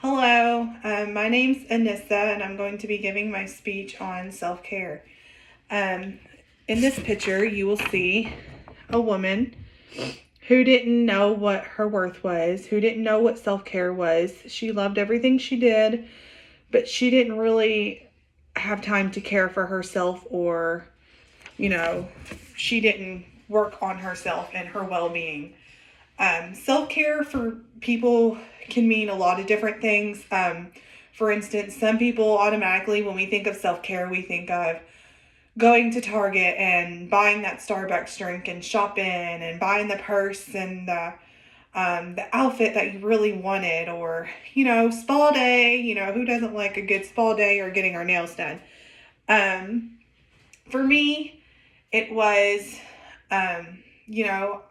Hello, my name's Anissa, and I'm going to be giving my speech on self-care. Um, in this picture, you will see a woman who didn't know what her worth was, who didn't know what self-care was. She loved everything she did, but she didn't really have time to care for herself, or, she didn't work on herself and her well-being. Self-care for people can mean a lot of different things. For instance, some people automatically, when we think of self-care, we think of going to Target and buying that Starbucks drink and shopping and buying the purse and the outfit that you really wanted, or, spa day. Who doesn't like a good spa day, or getting our nails done? For me, it was, you know,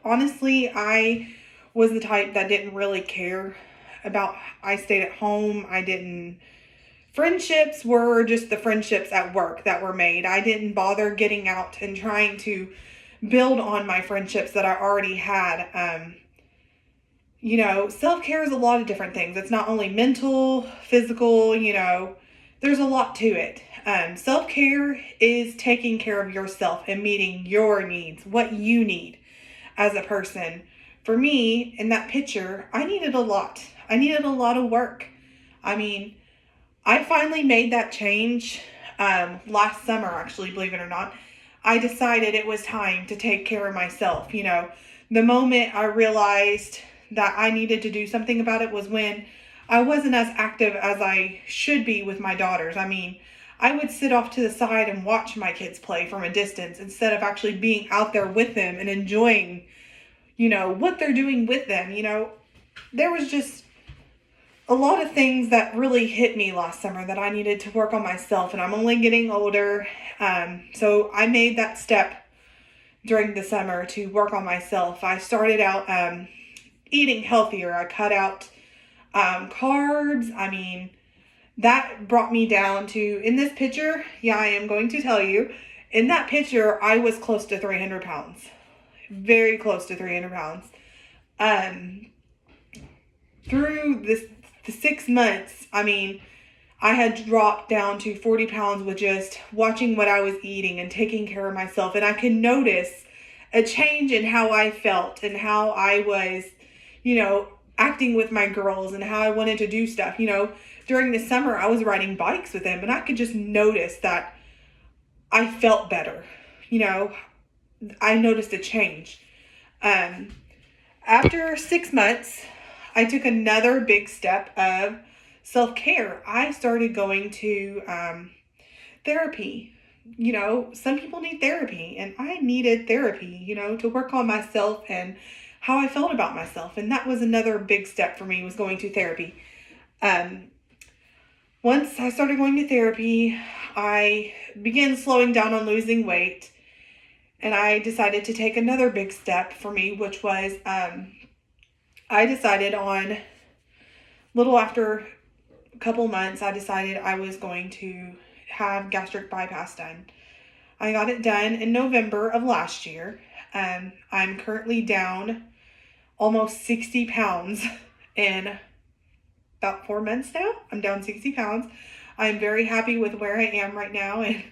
honestly, I was the type that didn't really care about, I stayed at home. Friendships were just the friendships at work that were made. I didn't bother getting out and trying to build on my friendships that I already had. Self-care is a lot of different things. It's not only mental, physical, there's a lot to it. Self-care is taking care of yourself and meeting your needs, what you need as a person. For me, in that picture, I needed a lot. I needed a lot of work. I mean, I finally made that change last summer, actually, believe it or not. I decided it was time to take care of myself. The moment I realized that I needed to do something about it was when I wasn't as active as I should be with my daughters. I mean, I would sit off to the side and watch my kids play from a distance instead of actually being out there with them and enjoying, what they're doing with them. There was just a lot of things that really hit me last summer that I needed to work on myself, and I'm only getting older. So I made that step during the summer to work on myself. I started out eating healthier. I cut out carbs. I mean, that brought me down to, in this picture, I am going to tell you, in that picture, I was close to 300 pounds. Very close to 300 pounds. Through the 6 months, I mean, I had dropped down to 40 pounds with just watching what I was eating and taking care of myself. And I could notice a change in how I felt and how I was, acting with my girls and how I wanted to do stuff. During the summer, I was riding bikes with them, and I could just notice that I felt better. I noticed a change. After 6 months, I took another big step of self-care. I started going to therapy. Some people need therapy, and I needed therapy, to work on myself and how I felt about myself. And that was another big step for me, was going to therapy. Once I started going to therapy, I began slowing down on losing weight, and I decided to take another big step for me, which was I decided on, little after a couple months, I decided I was going to have gastric bypass done. I got it done in November of last year. I'm currently down almost 60 pounds in about 4 months now. I'm down 60 pounds. I'm very happy with where I am right now. And,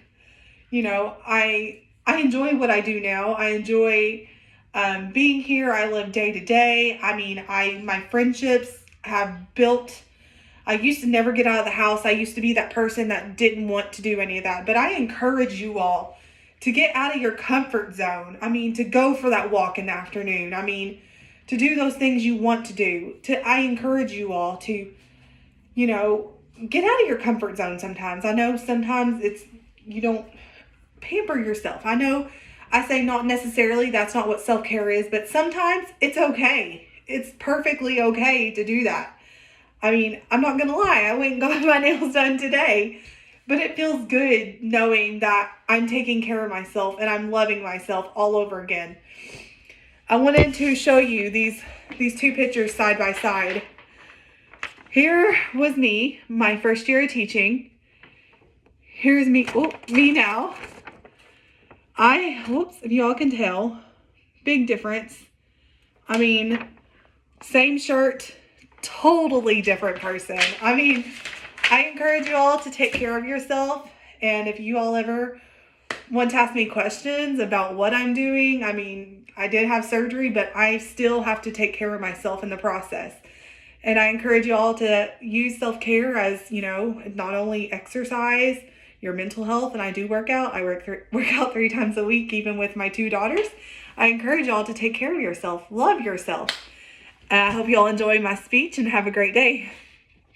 I enjoy what I do now. I enjoy being here. I live day to day. I mean, my friendships have built. I used to never get out of the house. I used to be that person that didn't want to do any of that. But I encourage you all to get out of your comfort zone. I mean, to go for that walk in the afternoon. I mean, to do those things you want to do. I encourage you all to, get out of your comfort zone sometimes. I know sometimes you don't pamper yourself. I know I say not necessarily, that's not what self-care is, but sometimes it's okay. It's perfectly okay to do that. I mean, I'm not going to lie, I went and got my nails done today, but it feels good knowing that I'm taking care of myself and I'm loving myself all over again. I wanted to show you these two pictures side by side. Here was me, my first year of teaching. Here's me, me now. If y'all can tell, big difference. I mean, same shirt, totally different person. I mean, I encourage you all to take care of yourself. And if you all ever want to ask me questions about what I'm doing, I mean, I did have surgery, but I still have to take care of myself in the process. And I encourage you all to use self-care as, not only exercise, your mental health, and I do work out. I work out 3 times a week, even with my 2 daughters. I encourage you all to take care of yourself, love yourself. I hope you all enjoy my speech and have a great day.